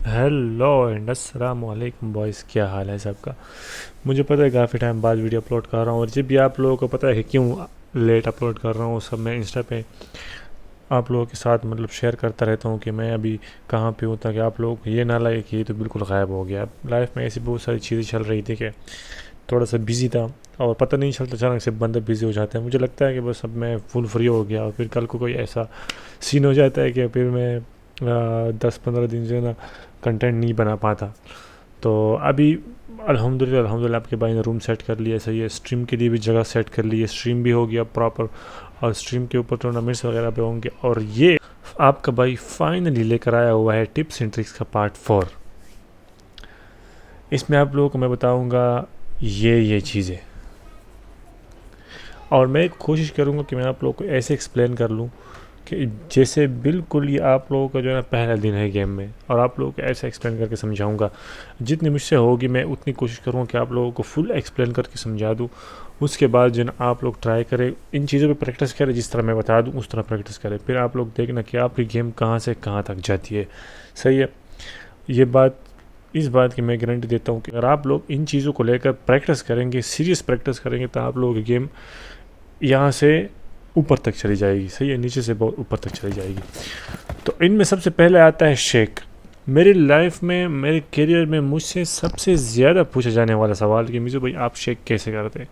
Hello and अस्सलाम वालेकुम boys, क्या हाल है सबका। मुझे पता है काफ़ी टाइम बाद वीडियो अपलोड कर रहा हूँ, और जब भी आप लोगों को पता है कि क्यों लेट अपलोड कर रहा हूँ, सब मैं इंस्टा पे आप लोगों के साथ शेयर करता रहता हूँ कि मैं अभी कहाँ पे हूँ, ताकि आप लोगों को ये ना लगे कि ये तो बिल्कुल गायब हो गया। लाइफ में ऐसी बहुत सारी चीज़ें चल रही थी कि थोड़ा सा बिजी था, और पता नहीं चलता, अचानक से बंदा बिजी हो जाता है। मुझे लगता है कि बस अब मैं फुल फ्री हो गया, और फिर कल को कोई ऐसा सीन हो जाता है कि फिर मैं 10-15 दिन जो है ना कंटेंट नहीं बना पाता। तो अभी अल्हम्दुलिल्लाह आपके भाई ने रूम सेट कर लिया, सही है। स्ट्रीम के लिए भी जगह सेट कर ली है, स्ट्रीम भी हो गया प्रॉपर, और स्ट्रीम के ऊपर टूर्नामेंट्स वगैरह पे होंगे। और ये आपका भाई फाइनली लेकर आया हुआ है टिप्स एंड ट्रिक्स का पार्ट 4। इसमें आप लोगों को मैं बताऊंगा ये चीज़ें, और मैं कोशिश करूंगा कि मैं आप लोगों को ऐसे एक्सप्लेन कर लूँ कि जैसे बिल्कुल ये आप लोगों का जो है ना पहला दिन है गेम में, और आप लोगों को ऐसे एक्सप्लेन करके समझाऊंगा। जितनी मुझसे होगी मैं उतनी कोशिश करूँगा कि आप लोगों को फुल एक्सप्लेन करके समझा दूँ। उसके बाद जो है ना आप लोग ट्राई करें, इन चीज़ों पे प्रैक्टिस करें, जिस तरह मैं बता दूँ उस तरह प्रैक्टिस करें। फिर आप लोग देखना कि आपकी गेम कहाँ से कहाँ तक जाती है, सही है। ये बात, इस बात की मैं गारंटी देता हूँ कि अगर आप लोग इन चीज़ों को लेकर प्रैक्टिस करेंगे, सीरियस प्रैक्टिस करेंगे, तो आप लोगों की गेम यहाँ से ऊपर तक चली जाएगी, सही है, नीचे से बहुत ऊपर तक चली जाएगी। तो इनमें सबसे पहले आता है शेक। मेरी लाइफ में, मेरे करियर में मुझसे सबसे ज़्यादा पूछा जाने वाला सवाल कि मिजू भाई आप शेक कैसे करते हैं,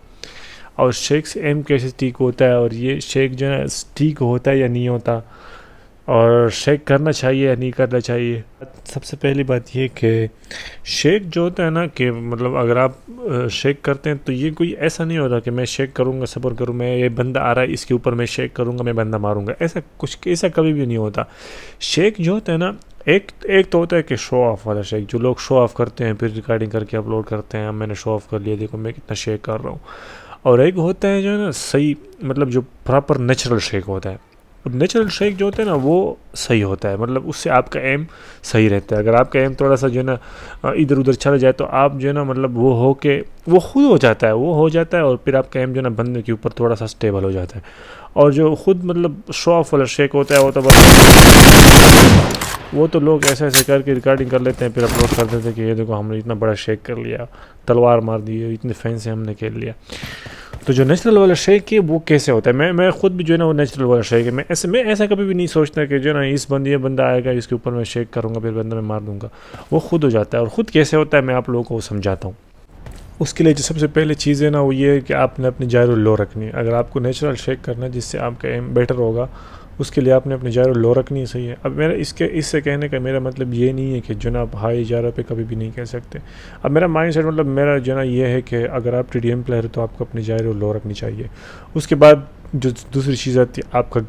और शेक से एम कैसे ठीक होता है, और ये शेक जो है ठीक होता है या नहीं होता, और शेक करना चाहिए या नहीं करना चाहिए। सबसे पहली बात ये कि शेक जो होता है ना, कि अगर आप शेक करते हैं तो ये कोई ऐसा नहीं होता कि मैं शेक करूँगा, सब्र करूँ, मैं ये बंदा आ रहा है इसके ऊपर मैं शेक करूँगा, मैं बंदा मारूंगा, ऐसा कभी भी नहीं होता। शेक जो होता है ना, एक एक तो होता है कि शो ऑफ वाला शेक, जो लोग शो ऑफ करते हैं फिर रिकॉर्डिंग करके अपलोड करते हैं, मैंने शो ऑफ कर लिया, देखो मैं कितना शेक कर रहा हूँ। और एक होता है जो है ना सही, जो प्रॉपर नेचुरल शेक होता है। अब नेचुरल शेक जो होता है ना वो सही होता है, उससे आपका एम सही रहता है। अगर आपका एम थोड़ा सा जो है ना इधर उधर चला जाए, तो आप जो है ना वो हो के वो खुद हो जाता है, वो हो जाता है, और फिर आपका एम जो है ना बंदे के ऊपर थोड़ा सा स्टेबल हो जाता है। और जो खुद शो ऑफ वाला शेक होता है, वो तो बस वो तो लोग ऐसे ऐसे करके रिकॉर्डिंग कर लेते हैं, फिर अपलोड कर देते हैं कि ये देखो हमने इतना बड़ा शेक कर लिया, तलवार मार दी, इतने फैन से हमने खेल लिया। तो जो नेचुरल वाला शेक है वो कैसे होता है, मैं खुद भी जो है ना वो नेचुरल वाला शेक है। मैं ऐसा कभी भी नहीं सोचता कि जो है ना ये बंदा आएगा इसके ऊपर मैं शेक करूँगा फिर बंदा मैं मार दूंगा। वो खुद हो जाता है। और ख़ुद कैसे होता है मैं आप लोगों को समझाता हूँ। उसके लिए जो सबसे पहले चीज़ है ना वो ये है कि आपने अपनी जायरो लो रखनी है। अगर आपको नेचुरल शेक करना है जिससे आपका एम बेटर होगा, उसके लिए आपने अपनी जायरो लो रखनी है, सही है। अब मेरा इससे कहने का मेरा मतलब ये नहीं है कि जो ना आप हाई जायरो पे कभी भी नहीं कह सकते। अब मेरा माइंड सेट मेरा जो ना ये है कि अगर आप TDM प्लेयर हो तो आपको अपनी जायरो लो रखनी चाहिए। उसके बाद जो दूसरी चीज़ आती है आपका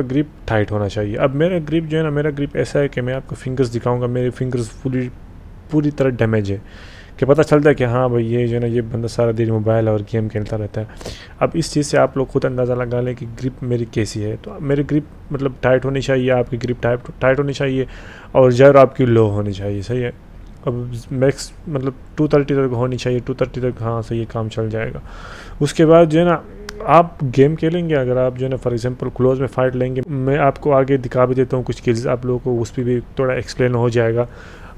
ग्रिप टाइट होना चाहिए। अब मेरा ग्रिप जो है ना, मेरा ग्रिप ऐसा है कि मैं आपको फिंगर्स दिखाऊंगा, मेरे फिंगर्स पूरी तरह डैमेज है, कि पता चलता है कि हाँ भाई ये जो है ना ये बंदा सारा दिन मोबाइल और गेम खेलता रहता है। अब इस चीज़ से आप लोग खुद अंदाज़ा लगा लें कि ग्रिप मेरी कैसी है। तो मेरी ग्रिप टाइट होनी चाहिए, आपकी ग्रिप टाइट होनी चाहिए, और जर आपकी लो होनी चाहिए, सही है। अब मैक्स 230 तक होनी चाहिए, 230 तक, हाँ सही है, काम चल जाएगा। उसके बाद जो है ना आप गेम खेलेंगे, अगर आप जो है ना फॉर एग्जांपल क्लोज में फ़ाइट लेंगे, मैं आपको आगे दिखा भी देता हूँ कुछ स्किल्स, आप लोगों को उस पर भी थोड़ा एक्सप्लेन हो जाएगा।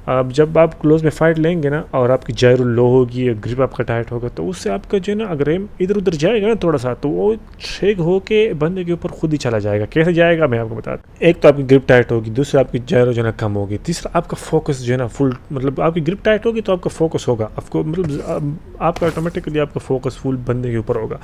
अब जब आप क्लोज में फ़ाइट लेंगे ना और आपकी जायरो लो होगी, ग्रिप आपका टाइट होगा, तो उससे आपका जो है ना अगर एम इधर उधर जाएगा ना थोड़ा सा, तो वो शेक हो के बंदे के ऊपर खुद ही चला जाएगा। कैसे जाएगा मैं आपको बता दूँ। एक तो आपकी ग्रिप टाइट होगी, दूसरा आपकी जायरो जो है ना कम होगी, तीसरा आपका फोकस जो है ना फुल, आपकी ग्रिप टाइट होगी तो आपका फोकस होगा, आपको आपका ऑटोमेटिकली आपका फोकस फुल बंदे के ऊपर होगा।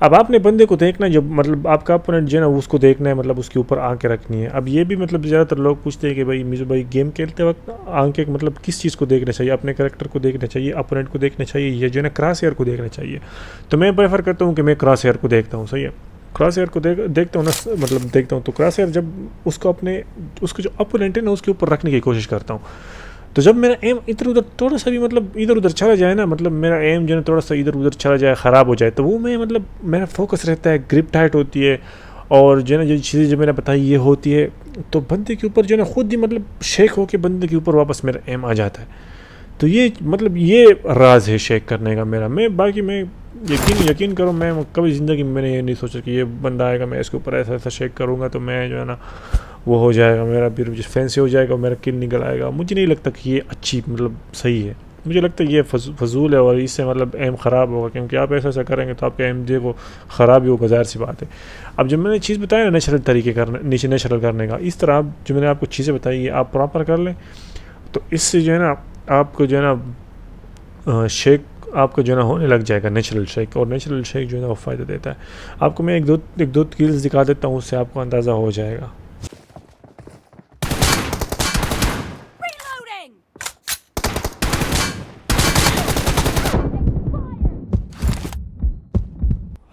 अब आपने बंदे को देखना है, जब आपका अपोनेंट जो है ना उसको देखना है, उसके ऊपर आंखें रखनी है। अब ये भी ज़्यादातर लोग पूछते हैं कि भाई मिजू भाई गेम खेलते वक्त आंखें किस चीज़ को देखना चाहिए, अपने कैरेक्टर को देखना चाहिए, अपोनेंट को देखना चाहिए, या जो है ना क्रॉस हेयर को देखना चाहिए। तो मैं प्रेफर करता हूँ कि मैं क्रॉस हेयर को देखता हूँ, सही है। क्रॉस हेयर को देखता हूँ ना, देखता हूँ तो क्रॉस हेयर जब उसको जो अपोनेंट है ना उसके ऊपर रखने की कोशिश करता हूँ। तो जब मेरा एम इधर उधर थोड़ा सा भी इधर उधर चला जाए ना, मेरा एम जो है थोड़ा सा इधर उधर चला जाए, ख़राब हो जाए, तो वो मैं मेरा फोकस रहता है, ग्रिप टाइट होती है, और जो है ना जो चीज़ें जो मैंने बताई ये होती है, तो बंदे के ऊपर जो है ना खुद ही शेक होके बंदे के ऊपर वापस मेरा एम आ जाता है। तो ये ये राज है शेक करने का मेरा। बाकी मैं यकीन करो, मैं कभी ज़िंदगी में मैंने ये नहीं सोचा कि ये बंदा आएगा मैं इसके ऊपर ऐसा ऐसा शेक करूँगा तो मैं जो है ना वो हो जाएगा, मेरा फिर फैंसी हो जाएगा और मेरा किल निकल आएगा। मुझे नहीं लगता कि ये अच्छी मतलब सही है, मुझे लगता है ये फजूल है और इससे मतलब एम ख़राब होगा, क्योंकि आप ऐसा करेंगे तो आपका एम जो ख़राब ही होगा, ज़ाहिर सी बात है। अब जब मैंने चीज़ बताया ना नेचुरल तरीके करने, नीचे नेचुरल करने का, इस तरह आप जो मैंने आपको चीज़ें बताई ये आप प्रॉपर कर लें तो इससे जो है ना आपको जो है ना शेक आपको जो है ना होने लग जाएगा नेचुरल शेक, और नेचुरल शेक जो है ना वो फ़ायदा देता है। आपको मैं एक दो स्किल्स दिखा देता हूँ, उससे आपको अंदाज़ा हो जाएगा।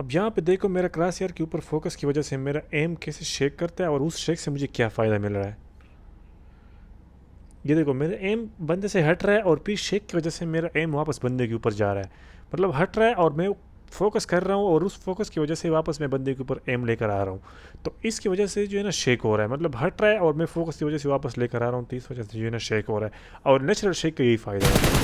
अब यहाँ पे देखो मेरा क्रॉस हेयर के ऊपर फोकस की वजह से मेरा एम कैसे शेक करता है और उस शेक से मुझे क्या फ़ायदा मिल रहा है। ये देखो मेरा एम बंदे से हट रहा है और फिर शेक की वजह से मेरा एम वापस बंदे के ऊपर जा रहा है, मतलब हट रहा है और मैं फोकस कर रहा हूँ और उस फोकस की वजह से वापस मैं बंदे के ऊपर एम लेकर आ रहा हूँ। तो इसकी वजह से जो है ना शेक हो रहा है, मतलब हट रहा है और मैं फोकस की वजह से वापस लेकर आ रहा हूँ, तो इस वजह से जो है ना शेक हो रहा है। और नेचुरल शेक का यही फ़ायदा है।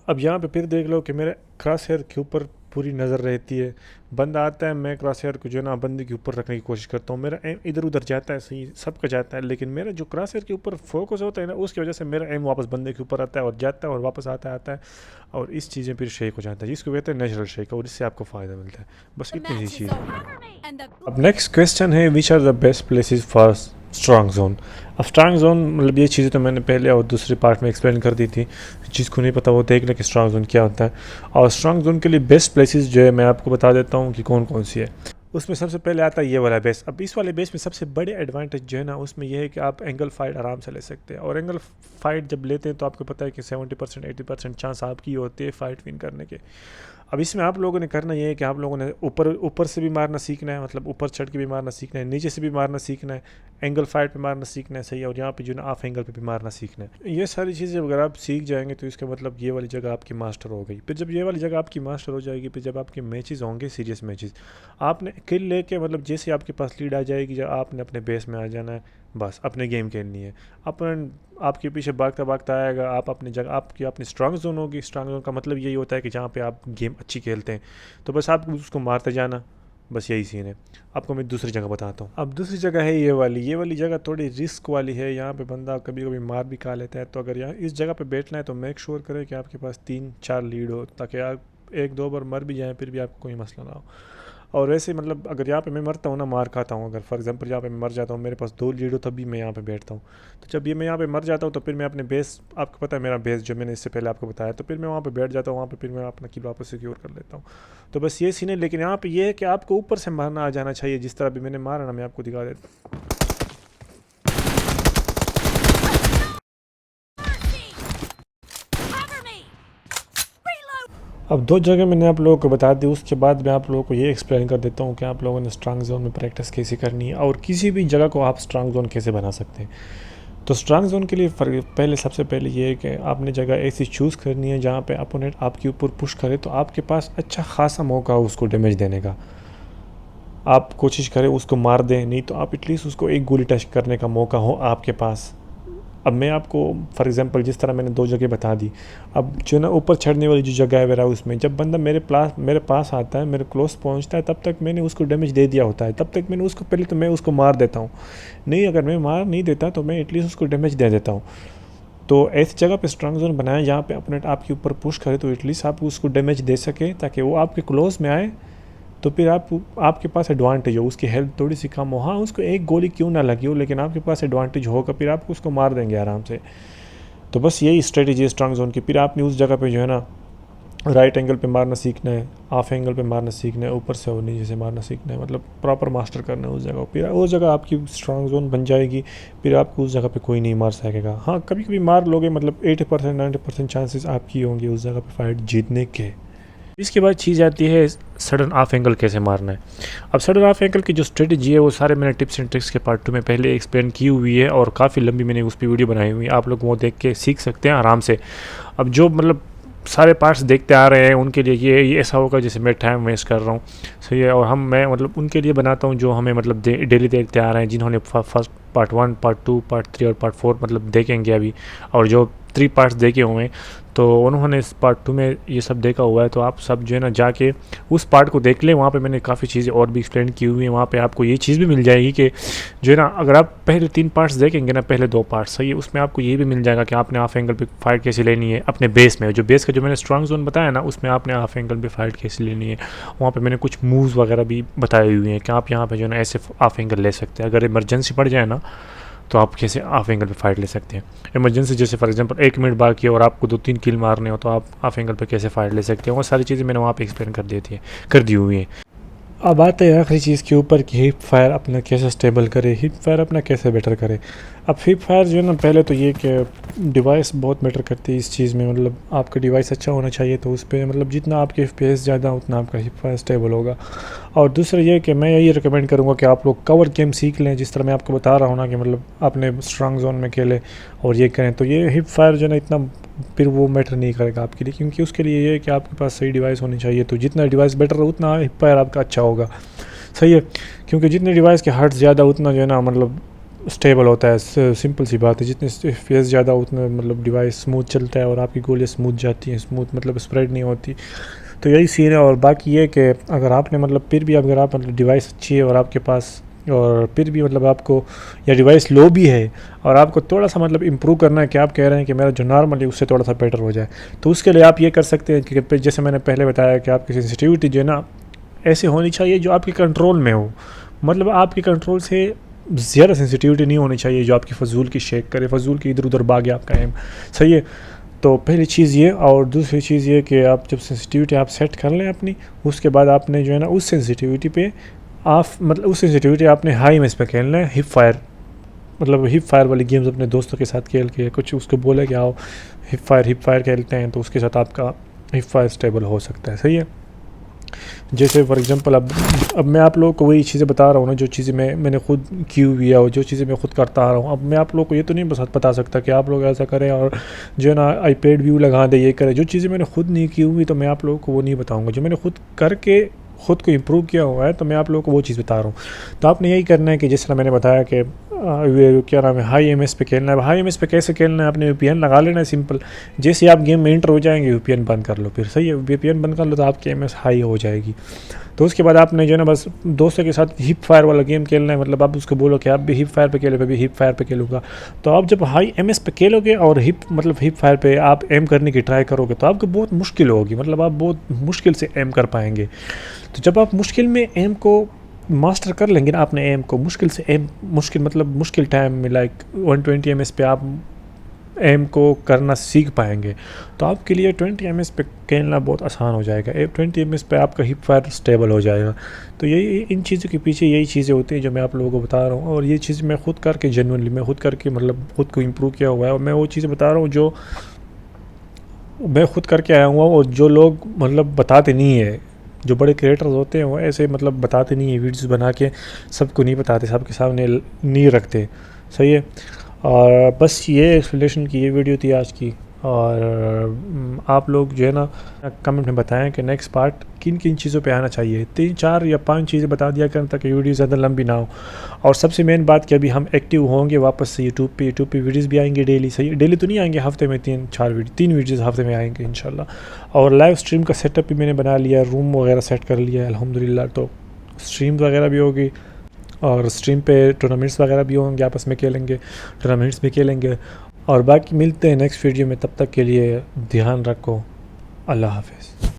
अब यहाँ पे फिर देख लो कि मेरे क्रॉस हेयर के ऊपर पूरी नज़र रहती है, बंदा आता है मैं क्रॉस हेयर को जो है ना बंदे के ऊपर रखने की कोशिश करता हूँ, मेरा एम इधर उधर जाता है, सही सबका जाता है, लेकिन मेरा जो क्रॉस हेयर के ऊपर फोकस होता है ना उसकी वजह से मेरा एम वापस बंदे के ऊपर आता है और जाता है और वापस आता है और इस चीज़ें फिर शेक हो जाता है, जिसको कहते हैं नेचुरल शेक, और इससे आपको फ़ायदा मिलता है। बस इतनी सी चीज़ है। अब नेक्स्ट क्वेश्चन है which are the best places for strong zone. अब स्ट्रॉन्ग जोन मतलब ये चीज़ें तो मैंने पहले और दूसरे पार्ट में एक्सप्लेन कर दी थी, जिसको नहीं पता वो देख ले कि स्ट्रॉन्ग जोन क्या होता है। और स्ट्रॉन्ग जोन के लिए बेस्ट प्लेसेस जो है मैं आपको बता देता हूँ कि कौन कौन सी है। उसमें सबसे पहले आता है ये वाला बेस। अब इस वाले बेस में सबसे बड़े एडवांटेज जो है ना उसमें यह है कि आप एंगल फाइट आराम से ले सकते हैं, और एंगल फाइट जब लेते हैं तो आपको पता है कि 70% 80% चांस आपकी होती है फाइट विन करने के। अब इसमें आप लोगों ने करना ये है कि आप लोगों ने ऊपर से भी मारना सीखना है, मतलब ऊपर चढ़ के भी मारना सीखना है, नीचे से भी मारना सीखना है, एंगल फाइट पे मारना सीखना है, सही है, और यहाँ पे जो ना ऑफ एंगल पे भी मारना सीखना है। ये सारी चीज़ें अगर आप सीख जाएंगे तो इसका मतलब ये वाली जगह आपकी मास्टर हो गई। फिर जब ये वाली जगह आपकी मास्टर हो जाएगी, फिर जब आपके मैचेस होंगे सीरियस मैचेस, आपने किल लेके मतलब जैसे आपके पास लीड आ जाएगी, जब आपने अपने बेस में आ जाना है, बस अपने गेम खेलनी है। अपन आपके पीछे भागता भागता आएगा, आप अपनी जगह आपकी अपनी स्ट्रांग जोन होगी। स्ट्रांग जोन का मतलब यही होता है कि जहाँ पे आप गेम अच्छी खेलते हैं, तो बस आप उसको मारते जाना, बस यही सीन है। आपको मैं दूसरी जगह बताता हूँ। अब दूसरी जगह है ये वाली जगह थोड़ी रिस्क वाली है। यहाँ पे बंदा कभी कभी मार भी खा लेता है, तो अगर यहाँ इस जगह पे बैठना है तो मेक श्योर करें कि आपके पास 3-4 लीड हो, ताकि आप 1-2 बार मर भी जाएँ फिर भी आपको कोई मसला ना हो। और वैसे मतलब अगर यहाँ पे मैं मरता हूँ ना, मार खाता हूँ, अगर फॉर एग्जांपल यहाँ पे मैं मर जाता हूँ, मेरे पास 2 लीड हो तब भी मैं यहाँ पे बैठता हूँ। तो जब ये मैं यहाँ पे मर जाता हूँ तो फिर मैं अपने बेस, आपको पता है मेरा बेस जो मैंने इससे पहले आपको बताया, तो फिर मैं वहाँ पे बैठ जाता हूँ, वहाँ पे फिर मैं अपना किल वापस सिक्योर कर लेता हूँ। तो बस ये सीन है। लेकिन यहाँ पे ये है कि आपको ऊपर से मारना आ जाना चाहिए, जिस तरह भी मैंने मारा ना, मैं आपको दिखा देता हूँ। अब 2 जगह मैंने आप लोगों को बता दी, उसके बाद मैं आप लोगों को ये एक्सप्लेन कर देता हूँ कि आप लोगों ने स्ट्रांग जोन में प्रैक्टिस कैसे करनी है और किसी भी जगह को आप स्ट्रांग जोन कैसे बना सकते हैं। तो स्ट्रांग जोन के लिए पहले सबसे पहले ये है कि आपने जगह ऐसी चूज़ करनी है जहाँ पे अपोनेंट आपके ऊपर पुश करे तो आपके पास अच्छा खासा मौका हो उसको डैमेज देने का। आप कोशिश करें उसको मार दें, नहीं तो आप एटलीस्ट उसको एक गोली टच करने का मौका हो आपके पास। अब मैं आपको फॉर एग्जांपल जिस तरह मैंने 2 जगह बता दी, अब जो ना ऊपर चढ़ने वाली जो जगह है वेरा, उसमें जब बंदा मेरे पास आता है, मेरे क्लोज पहुंचता है, तब तक मैंने उसको डैमेज दे दिया होता है। तब तक मैंने उसको पहले तो मैं उसको मार देता हूँ, नहीं अगर मैं मार नहीं देता तो मैं एटलीस्ट उसको डैमेज दे देता हूँ। तो ऐसी जगह पे स्ट्रांग जोन बनाएं जहाँ पे अपोनेंट आपके ऊपर पुश करे तो एटलीस्ट आप उसको डैमेज दे सके, ताकि वो आपके क्लोज में आए तो फिर आपके पास एडवांटेज हो, उसकी हेल्थ थोड़ी सी कम हो, हाँ उसको एक गोली क्यों ना लगी हो, लेकिन आपके पास एडवांटेज होगा, फिर आप उसको मार देंगे आराम से। तो बस यही स्ट्रेटेजी है स्ट्रांग जोन की। फिर आपने उस जगह पे जो है ना राइट एंगल पे मारना सीखना है, ऑफ एंगल पे मारना सीखना है, ऊपर से और नीचे से मारना सीखना है, मतलब प्रॉपर मास्टर करना है उस जगह। फिर उस जगह आपकी स्ट्रांग जोन बन जाएगी, फिर आपको उस जगह पे कोई नहीं मार सकेगा। हाँ कभी कभी मार लोगे, मतलब 80% 90% चांसेस आपकी होंगे उस जगह पे फाइट जीतने के। इसके बाद चीज़ आती है सडन ऑफ एंगल कैसे मारना है। अब सडन ऑफ एंगल की जो स्ट्रेटजी है वो सारे मैंने टिप्स एंड ट्रिक्स के पार्ट 2 में पहले एक्सप्लेन की हुई है, और काफ़ी लंबी मैंने उस पर वीडियो बनाई हुई है, आप लोग वो देख के सीख सकते हैं आराम से। अब जो मतलब सारे पार्ट्स देखते आ रहे हैं, उनके लिए ये ऐसा होगा जैसे मैं टाइम वेस्ट कर रहा हूँ। सही है। और मैं मतलब उनके लिए बनाता हूँ जो हमें मतलब डेली देखते आ रहे हैं, जिन्होंने फर्स्ट पार्ट 1, पार्ट 2, पार्ट 3 और पार्ट 4 मतलब देखेंगे अभी, और जो 3 पार्ट्स देखे हुए हैं तो उन्होंने इस पार्ट 2 में ये सब देखा हुआ है। तो आप सब जो है ना जाके उस पार्ट को देख लें, वहाँ पे मैंने काफ़ी चीज़ें और भी एक्सप्लेन की हुई हैं। वहाँ पे आपको ये चीज़ भी मिल जाएगी कि जो है ना, अगर आप पहले 3 पार्ट्स देखेंगे ना, पहले 2 पार्ट्स, सही है, उसमें आपको ये भी मिल जाएगा कि आपने हाफ एंगल पे फाइट कैसे लेनी है अपने बेस में। जो बेस का जो मैंने स्ट्रॉन्ग जोन बताया ना, उसमें आपने हाफ एंगल पे फाइट कैसे लेनी है। वहाँ पे मैंने कुछ मूव्स वगैरह भी बताए हुए हैं कि आप यहाँ पे जो है ना ऐसे हाफ एंगल ले सकते हैं। अगर इमरजेंसी पड़ जाए ना तो आप कैसे हाफ एंगल पे फाइट ले सकते हैं। इमरजेंसी जैसे फॉर एग्जांपल 1 मिनट बाकी है और आपको 2-3 किल मारने हो, तो आप हाफ एंगल पे कैसे फाइट ले सकते हैं। वो सारी चीज़ें मैंने वहाँ पे एक्सप्लेन कर दी हुई हैं। अब आते हैं आखिरी चीज़ के ऊपर कि हिप फायर अपना कैसे स्टेबल करे, हिप फायर अपना कैसे बेटर करे। अब हिप फायर जो है ना, पहले तो ये कि डिवाइस बहुत मैटर करती है इस चीज़ में। मतलब आपका डिवाइस अच्छा होना चाहिए, तो उस पर मतलब जितना आपके FPS ज़्यादा उतना आपका हिप फायर स्टेबल होगा। और दूसरा ये कि मैं यही रिकमेंड करूँगा कि आप लोग कवर गेम सीख लें, जिस तरह मैं आपको बता रहा हूँ ना कि मतलब अपने स्ट्रॉन्ग जोन में खेलें और ये करें, तो ये हिप फायर जो है ना इतना फिर वो मैटर नहीं करेगा आपके लिए, क्योंकि उसके लिए ये है कि आपके पास सही डिवाइस होनी चाहिए। तो जितना डिवाइस बेटर हो उतना हिप फायर आपका अच्छा होगा। सही है, क्योंकि जितने डिवाइस के हर्ट्स ज़्यादा उतना जो है ना मतलब स्टेबल होता है। सिंपल सी बात है, जितने FPS ज़्यादा उतना मतलब डिवाइस स्मूथ चलता है और आपकी गोलियाँ स्मूथ जाती हैं, स्मूथ मतलब स्प्रेड नहीं होती। तो यही सीन है। और बाकी ये कि अगर आपने मतलब फिर भी अगर आप मतलब डिवाइस अच्छी है और आपके पास, और फिर भी मतलब आपको, या डिवाइस लो भी है और आपको थोड़ा सा मतलब इम्प्रूव करना है कि आप कह रहे हैं कि मेरा जो नॉर्मल है उससे थोड़ा सा बेटर हो जाए, तो उसके लिए आप ये कर सकते हैं कि जैसे मैंने पहले बताया कि आपकी सेंसिटिविटी जो है ना ऐसे होनी चाहिए जो आपके कंट्रोल में हो। मतलब आपके कंट्रोल से ज़्यादा सेंसिटिविटी नहीं होनी चाहिए जो आपकी फजूल की शेक करे, फजूल की इधर उधर भागे आपका एम। सही है। तो पहली चीज़ ये, और दूसरी चीज़ ये कि आप जब सेंसिटिविटी आप सेट कर लें अपनी, उसके बाद आपने जो है ना उस सेंसिटिविटी पे आप मतलब उस सेंसिटिविटी आपने हाई एमएस पे खेलना है। हिप फायर मतलब हिप फायर वाली गेम्स अपने दोस्तों के साथ खेल के कुछ उसको बोले कि आओ हिप फायर खेलते हैं, तो उसके साथ आपका हिप फायर स्टेबल हो सकता है। सही है। जैसे फॉर एग्जांपल अब मैं आप लोगों को वही चीज़ें बता रहा हूँ ना, जो चीज़ें मैंने खुद की हुई है और जो चीज़ें मैं खुद करता आ रहा हूँ। अब मैं आप लोगों को ये तो नहीं बता सकता कि आप लोग ऐसा करें और जो है ना आईपैड व्यू लगा दे, ये करें। जो चीज़ें मैंने खुद नहीं की हुई तो मैं आप लोगों को वो नहीं बताऊँगा। जो मैंने खुद करके खुद को इम्प्रूव किया हुआ है तो मैं आप लोगों को वो चीज़ बता रहा हूँ। तो आपने यही करना है कि जिस तरह मैंने बताया कि क्या नाम है, हाई एमएस पे खेलना है। हाई एमएस पे कैसे खेलना है, आपने VPN लगा लेना है सिंपल। जैसे आप गेम में एंटर हो जाएंगे VPN बंद कर लो, फिर सही है, VPN बंद कर लो तो आपकी एमएस हाई हो जाएगी। तो उसके बाद आपने जो है ना बस दोस्तों के साथ हिप फायर वाला गेम खेलना है। मतलब आप उसको बोलो कि आप भी हिप फायर पे खेलो, मैं भी हिप फायर पे खेलूँगा। तो आप जब हाई एमएस पे खेलोगे और हिप फायर पे आप एम करने की ट्राई करोगे तो आपको बहुत मुश्किल होगी, मतलब आप बहुत मुश्किल से एम कर पाएंगे। तो जब आप मुश्किल में एम को मास्टर कर लेंगे ना, आपने एम को मुश्किल से एम मुश्किल टाइम में लाइक 120 ms पे आप एम को करना सीख पाएंगे, तो आपके लिए 20 ms पे खेलना बहुत आसान हो जाएगा। 20 ms पे आपका हिप फायर स्टेबल हो जाएगा। तो यही इन चीज़ों के पीछे यही चीज़ें होती हैं जो मैं आप लोगों को बता रहा हूँ। और ये चीज़ मैं खुद करके जेन्युइनली मैं खुद करके मतलब खुद को इम्प्रूव किया हुआ है। और मैं वो चीज़ें बता रहा हूँ जो मैं खुद करके आया हुआ हूँ और जो लोग मतलब बताते नहीं है। जो बड़े क्रिएटर्स होते हैं वो ऐसे मतलब बताते नहीं है, वीडियोस बना के सबको नहीं बताते, सबके सामने नहीं रखते। सही है। और बस ये एक्सप्लेनेशन की ये वीडियो थी आज की। और आप लोग जो है ना कमेंट में बताएं कि नेक्स्ट पार्ट किन किन चीज़ों पे आना चाहिए। 3, 4 या 5 चीज़ें बता दिया करें ताकि वीडियो ज़्यादा लंबी ना हो। और सबसे मेन बात कि अभी हम एक्टिव होंगे वापस से यूट्यूब पे वीडियोज़ भी आएंगे डेली। सही, डेली तो नहीं आएंगे, हफ्ते में 3 वीडियोज़ हफ्ते में आएंगे इंशाल्लाह। और लाइव स्ट्रीम का सेटअप भी मैंने बना लिया, रूम वगैरह सेट कर लिया है अल्हम्दुलिल्लाह। तो स्ट्रीम वगैरह भी होगी और स्ट्रीम पे टूर्नामेंट्स वगैरह भी होंगे, आपस में खेलेंगे, टूर्नामेंट्स भी खेलेंगे। और बाकी मिलते हैं नेक्स्ट वीडियो में, तब तक के लिए ध्यान रखो। अल्लाह हाफ़िज़।